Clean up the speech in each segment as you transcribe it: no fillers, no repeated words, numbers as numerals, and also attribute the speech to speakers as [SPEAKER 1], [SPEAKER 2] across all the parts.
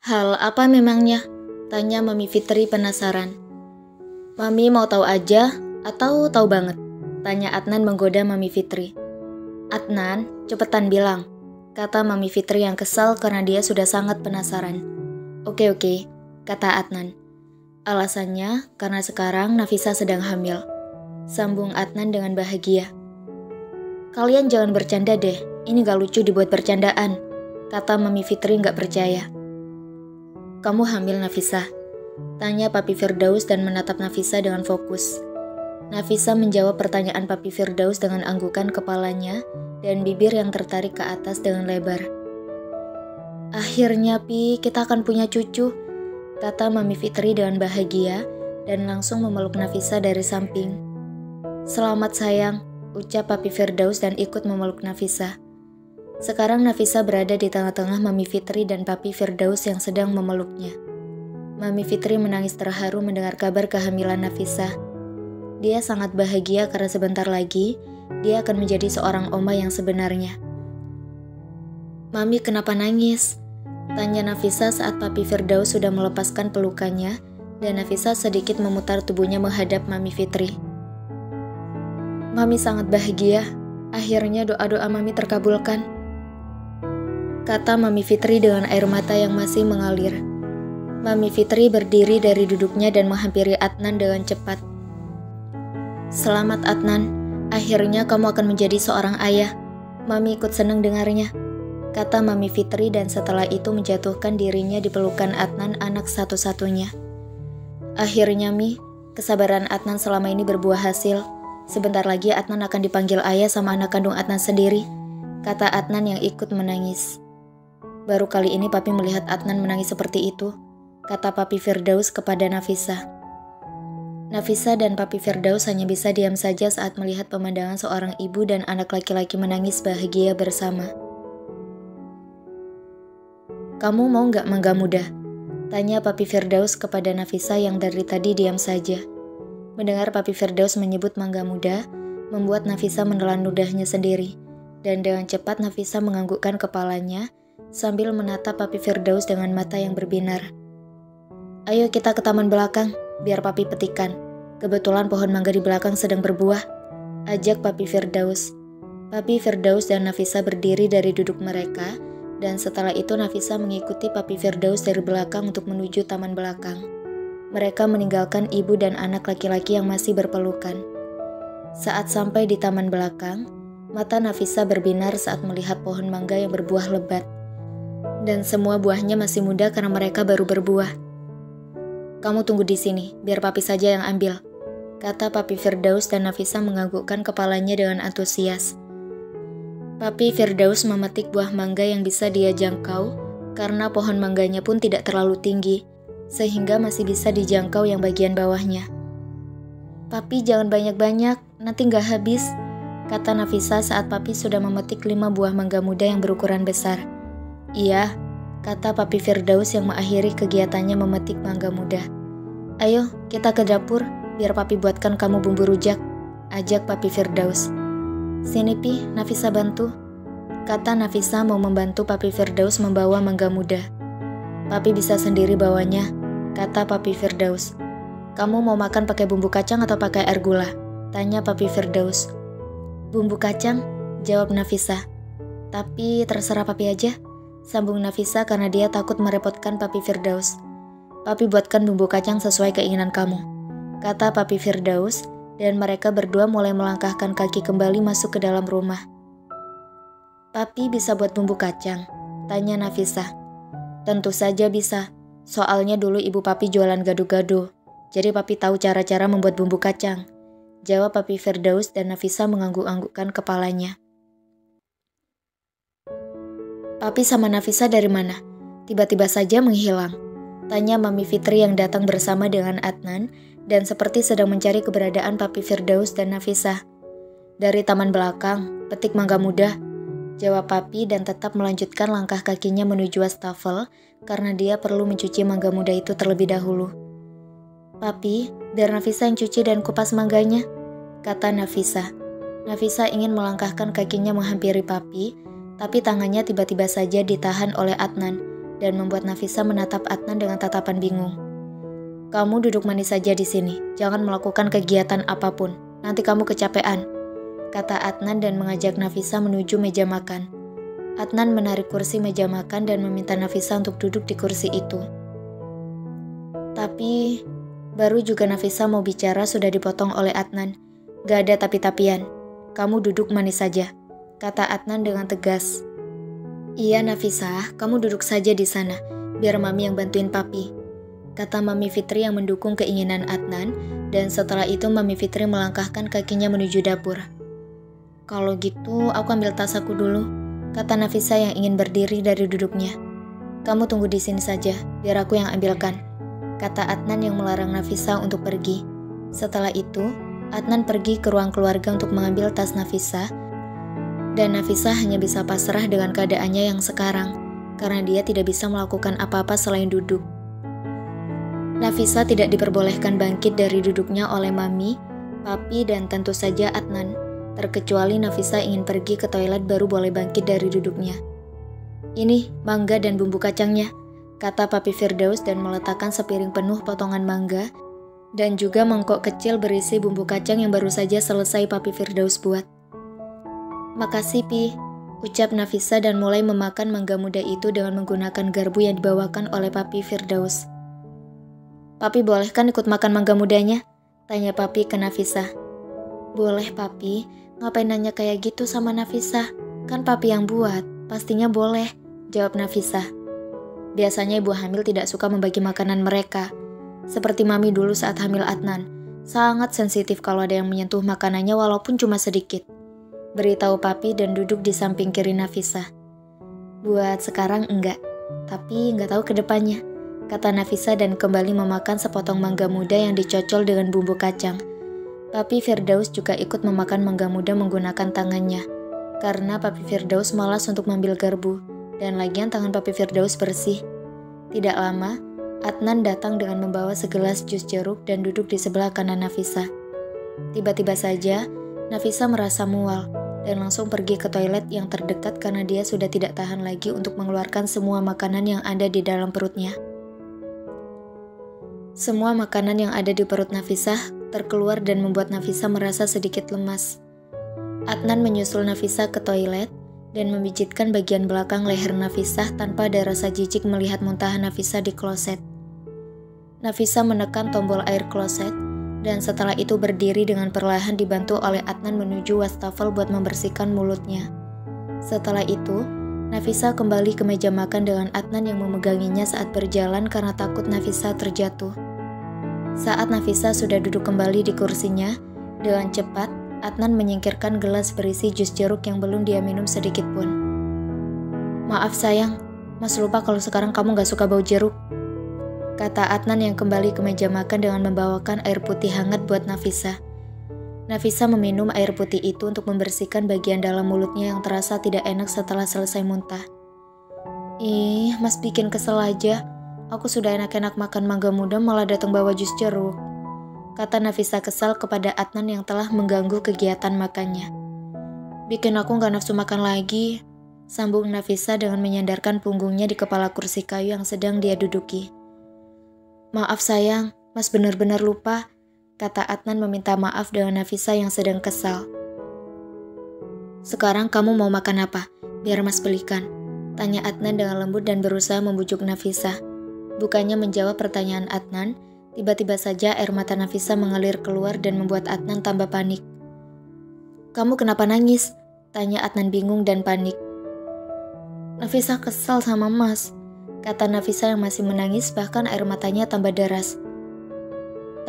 [SPEAKER 1] Hal apa memangnya? Tanya Mami Fitri penasaran. Mami mau tahu aja atau tahu banget? Tanya Adnan menggoda Mami Fitri. Adnan, cepetan bilang, kata Mami Fitri yang kesal karena dia sudah sangat penasaran. Oke, kata Adnan. Alasannya karena sekarang Nafisa sedang hamil. Sambung Adnan dengan bahagia. Kalian jangan bercanda deh, ini gak lucu dibuat bercandaan, kata Mami Fitri gak percaya. Kamu hamil, Nafisa? Tanya Papi Firdaus dan menatap Nafisa dengan fokus. Nafisa menjawab pertanyaan Papi Firdaus dengan anggukan kepalanya dan bibir yang tertarik ke atas dengan lebar. Akhirnya, Pi, kita akan punya cucu, kata Mami Fitri dengan bahagia dan langsung memeluk Nafisa dari samping. Selamat sayang, ucap Papi Firdaus dan ikut memeluk Nafisa. Sekarang Nafisa berada di tengah-tengah Mami Fitri dan Papi Firdaus yang sedang memeluknya. Mami Fitri menangis terharu mendengar kabar kehamilan Nafisa. Dia sangat bahagia karena sebentar lagi dia akan menjadi seorang oma yang sebenarnya. Mami kenapa nangis? Tanya Nafisa saat Papi Firdaus sudah melepaskan pelukannya dan Nafisa sedikit memutar tubuhnya menghadap Mami Fitri. Mami sangat bahagia, akhirnya doa-doa Mami terkabulkan, kata Mami Fitri dengan air mata yang masih mengalir. Mami Fitri berdiri dari duduknya dan menghampiri Adnan dengan cepat. Selamat Adnan, akhirnya kamu akan menjadi seorang ayah. Mami ikut senang dengarnya, kata Mami Fitri dan setelah itu menjatuhkan dirinya di pelukan Adnan anak satu-satunya. Akhirnya Mi, kesabaran Adnan selama ini berbuah hasil. Sebentar lagi Adnan akan dipanggil ayah sama anak kandung Adnan sendiri, kata Adnan yang ikut menangis. Baru kali ini Papi melihat Adnan menangis seperti itu, kata Papi Firdaus kepada Nafisa. Nafisa dan Papi Firdaus hanya bisa diam saja saat melihat pemandangan seorang ibu dan anak laki-laki menangis bahagia bersama. Kamu mau nggak mangga muda? Tanya Papi Firdaus kepada Nafisa yang dari tadi diam saja. Mendengar Papi Firdaus menyebut mangga muda, membuat Nafisa menelan ludahnya sendiri, dan dengan cepat Nafisa menganggukkan kepalanya sambil menatap Papi Firdaus dengan mata yang berbinar. Ayo kita ke taman belakang, biar Papi petikan. Kebetulan pohon mangga di belakang sedang berbuah, ajak Papi Firdaus. Papi Firdaus dan Nafisa berdiri dari duduk mereka, dan setelah itu Nafisa mengikuti Papi Firdaus dari belakang untuk menuju taman belakang. Mereka meninggalkan ibu dan anak laki-laki yang masih berpelukan. Saat sampai di taman belakang, mata Nafisa berbinar saat melihat pohon mangga yang berbuah lebat. Dan semua buahnya masih muda karena mereka baru berbuah. Kamu tunggu di sini, biar Papi saja yang ambil, kata Papi Firdaus dan Nafisa menganggukkan kepalanya dengan antusias. Papi Firdaus memetik buah mangga yang bisa dia jangkau karena pohon mangganya pun tidak terlalu tinggi, sehingga masih bisa dijangkau yang bagian bawahnya. Papi jangan banyak-banyak, nanti nggak habis, kata Nafisa saat Papi sudah memetik 5 buah mangga muda yang berukuran besar. Iya, kata Papi Firdaus yang mengakhiri kegiatannya memetik mangga muda. Ayo, kita ke dapur, biar Papi buatkan kamu bumbu rujak, ajak Papi Firdaus. Sini Pi, Nafisa bantu, kata Nafisa mau membantu Papi Firdaus membawa mangga muda. Papi bisa sendiri bawanya, kata Papi Firdaus. Kamu mau makan pakai bumbu kacang atau pakai air gula? Tanya Papi Firdaus. Bumbu kacang, jawab Nafisa. Tapi terserah Papi aja, sambung Nafisa karena dia takut merepotkan Papi Firdaus. Papi buatkan bumbu kacang sesuai keinginan kamu, kata Papi Firdaus, dan mereka berdua mulai melangkahkan kaki kembali masuk ke dalam rumah. Papi bisa buat bumbu kacang? Tanya Nafisa. Tentu saja bisa, soalnya dulu ibu Papi jualan gado-gado, jadi Papi tahu cara-cara membuat bumbu kacang, jawab Papi Firdaus dan Nafisa mengangguk-anggukkan kepalanya. Papi sama Nafisa dari mana? Tiba-tiba saja menghilang, tanya Mami Fitri yang datang bersama dengan Adnan dan seperti sedang mencari keberadaan Papi Firdaus dan Nafisa. Dari taman belakang, petik mangga muda, jawab Papi dan tetap melanjutkan langkah kakinya menuju wastafel karena dia perlu mencuci mangga muda itu terlebih dahulu. Papi, biar Nafisa yang cuci dan kupas mangganya, kata Nafisa. Nafisa ingin melangkahkan kakinya menghampiri Papi, tapi tangannya tiba-tiba saja ditahan oleh Adnan, dan membuat Nafisa menatap Adnan dengan tatapan bingung. "Kamu duduk manis saja di sini, jangan melakukan kegiatan apapun, nanti kamu kecapean," kata Adnan dan mengajak Nafisa menuju meja makan. Adnan menarik kursi meja makan dan meminta Nafisa untuk duduk di kursi itu. Tapi, baru juga Nafisa mau bicara sudah dipotong oleh Adnan. "Gak ada tapi-tapian, kamu duduk manis saja," kata Adnan dengan tegas. "Iya Nafisa, kamu duduk saja di sana, biar Mami yang bantuin Papi," kata Mami Fitri yang mendukung keinginan Adnan, dan setelah itu Mami Fitri melangkahkan kakinya menuju dapur. "Kalau gitu, aku ambil tas aku dulu," kata Nafisa yang ingin berdiri dari duduknya. "Kamu tunggu di sini saja, biar aku yang ambilkan," kata Adnan yang melarang Nafisa untuk pergi. Setelah itu, Adnan pergi ke ruang keluarga untuk mengambil tas Nafisa, dan Nafisa hanya bisa pasrah dengan keadaannya yang sekarang, karena dia tidak bisa melakukan apa-apa selain duduk. Nafisa tidak diperbolehkan bangkit dari duduknya oleh Mami, Papi, dan tentu saja Adnan. Terkecuali Nafisa ingin pergi ke toilet baru boleh bangkit dari duduknya. "Ini, mangga dan bumbu kacangnya," kata Papi Firdaus dan meletakkan sepiring penuh potongan mangga, dan juga mangkok kecil berisi bumbu kacang yang baru saja selesai Papi Firdaus buat. "Makasih Pi," ucap Nafisa dan mulai memakan mangga muda itu dengan menggunakan garpu yang dibawakan oleh Papi Firdaus. "Papi boleh kan ikut makan mangga mudanya?" tanya Papi ke Nafisa. "Boleh Papi, ngapain nanya kayak gitu sama Nafisa? Kan Papi yang buat, pastinya boleh," jawab Nafisa. Biasanya ibu hamil tidak suka membagi makanan mereka. Seperti Mami dulu saat hamil Adnan, sangat sensitif kalau ada yang menyentuh makanannya walaupun cuma sedikit. Beritahu Papi dan duduk di samping kiri Nafisa. "Buat sekarang enggak, tapi enggak tahu ke depannya," kata Nafisa dan kembali memakan sepotong mangga muda yang dicocol dengan bumbu kacang. Papi Firdaus juga ikut memakan mangga muda menggunakan tangannya, karena Papi Firdaus malas untuk mengambil garpu, dan lagian tangan Papi Firdaus bersih. Tidak lama, Adnan datang dengan membawa segelas jus jeruk dan duduk di sebelah kanan Nafisa. Tiba-tiba saja, Nafisa merasa mual, dan langsung pergi ke toilet yang terdekat karena dia sudah tidak tahan lagi untuk mengeluarkan semua makanan yang ada di dalam perutnya. Semua makanan yang ada di perut Nafisa terkeluar dan membuat Nafisa merasa sedikit lemas. Adnan menyusul Nafisa ke toilet dan memijitkan bagian belakang leher Nafisa tanpa ada rasa jijik melihat muntahan Nafisa di kloset. Nafisa menekan tombol air kloset dan setelah itu berdiri dengan perlahan dibantu oleh Adnan menuju wastafel buat membersihkan mulutnya. Setelah itu, Nafisa kembali ke meja makan dengan Adnan yang memeganginya saat berjalan karena takut Nafisa terjatuh. Saat Nafisa sudah duduk kembali di kursinya, dengan cepat Adnan menyingkirkan gelas berisi jus jeruk yang belum dia minum sedikit pun. "Maaf sayang, Mas lupa kalau sekarang kamu gak suka bau jeruk," kata Adnan yang kembali ke meja makan dengan membawakan air putih hangat buat Nafisa. Nafisa meminum air putih itu untuk membersihkan bagian dalam mulutnya yang terasa tidak enak setelah selesai muntah. "Ih, Mas bikin kesel aja. Aku sudah enak-enak makan mangga muda malah datang bawa jus jeruk," kata Nafisa kesal kepada Adnan yang telah mengganggu kegiatan makannya. "Bikin aku gak nafsu makan lagi," sambung Nafisa dengan menyandarkan punggungnya di kepala kursi kayu yang sedang dia duduki. "Maaf sayang, Mas benar-benar lupa," kata Adnan meminta maaf dengan Nafisa yang sedang kesal. "Sekarang kamu mau makan apa? Biar Mas belikan," tanya Adnan dengan lembut dan berusaha membujuk Nafisa. Bukannya menjawab pertanyaan Adnan, tiba-tiba saja air mata Nafisa mengalir keluar dan membuat Adnan tambah panik. "Kamu kenapa nangis?" tanya Adnan bingung dan panik. "Nafisa kesal sama Mas," kata Nafisa yang masih menangis bahkan air matanya tambah deras.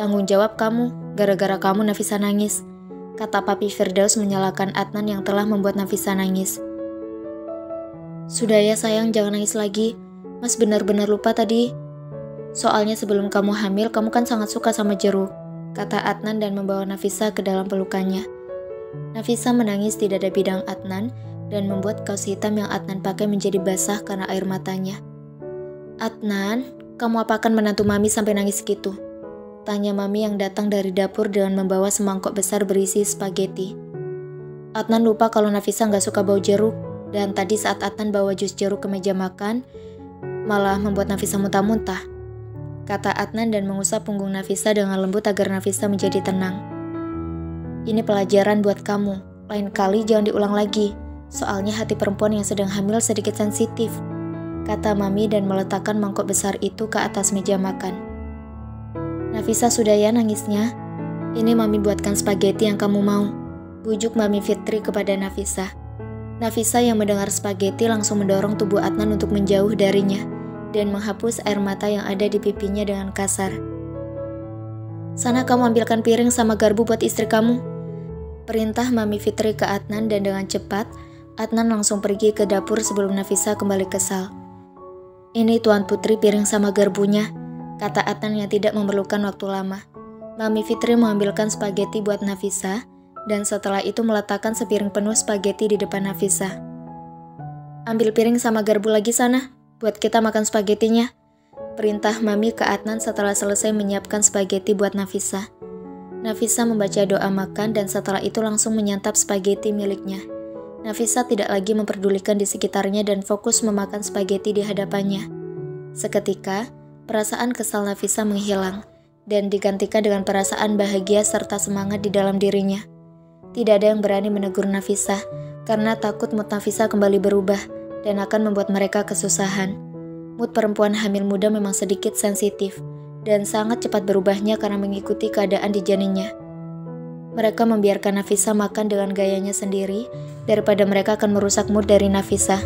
[SPEAKER 1] "Tanggung jawab kamu, gara-gara kamu Nafisa nangis," kata Papi Firdaus menyalahkan Adnan yang telah membuat Nafisa nangis. "Sudah ya sayang, jangan nangis lagi. Mas benar-benar lupa tadi. Soalnya sebelum kamu hamil, kamu kan sangat suka sama jeruk," kata Adnan dan membawa Nafisa ke dalam pelukannya. Nafisa menangis di dada bidang Adnan dan membuat kaos hitam yang Adnan pakai menjadi basah karena air matanya. "Adnan, kamu apakan menantu Mami sampai nangis gitu?" tanya Mami yang datang dari dapur dengan membawa semangkok besar berisi spaghetti. Adnan lupa kalau Nafisa nggak suka bau jeruk, dan tadi saat Adnan bawa jus jeruk ke meja makan, malah membuat Nafisa muntah-muntah, kata Adnan dan mengusap punggung Nafisa dengan lembut agar Nafisa menjadi tenang. Ini pelajaran buat kamu, lain kali jangan diulang lagi, soalnya hati perempuan yang sedang hamil sedikit sensitif, kata Mami dan meletakkan mangkok besar itu ke atas meja makan. Nafisa, sudah ya nangisnya, ini Mami buatkan spaghetti yang kamu mau, bujuk Mami Fitri kepada Nafisa. Nafisa yang mendengar spaghetti langsung mendorong tubuh Adnan untuk menjauh darinya dan menghapus air mata yang ada di pipinya dengan kasar. Sana kamu ambilkan piring sama garpu buat istri kamu, perintah Mami Fitri ke Adnan dan dengan cepat Adnan langsung pergi ke dapur sebelum Nafisa kembali kesal. Ini Tuan Putri piring sama garpunya, kata Adnan yang tidak memerlukan waktu lama. Mami Fitri mengambilkan spaghetti buat Nafisa dan setelah itu meletakkan sepiring penuh spaghetti di depan Nafisa. Ambil piring sama garpu lagi sana, buat kita makan spagettinya, perintah Mami ke Adnan setelah selesai menyiapkan spaghetti buat Nafisa. Nafisa membaca doa makan dan setelah itu langsung menyantap spaghetti miliknya. Nafisa tidak lagi memperdulikan di sekitarnya dan fokus memakan spaghetti di hadapannya. Seketika, perasaan kesal Nafisa menghilang dan digantikan dengan perasaan bahagia serta semangat di dalam dirinya. Tidak ada yang berani menegur Nafisa karena takut mood Nafisa kembali berubah dan akan membuat mereka kesusahan. Mood perempuan hamil muda memang sedikit sensitif dan sangat cepat berubahnya karena mengikuti keadaan di janinnya. Mereka membiarkan Nafisa makan dengan gayanya sendiri daripada mereka akan merusak mood dari Nafisa.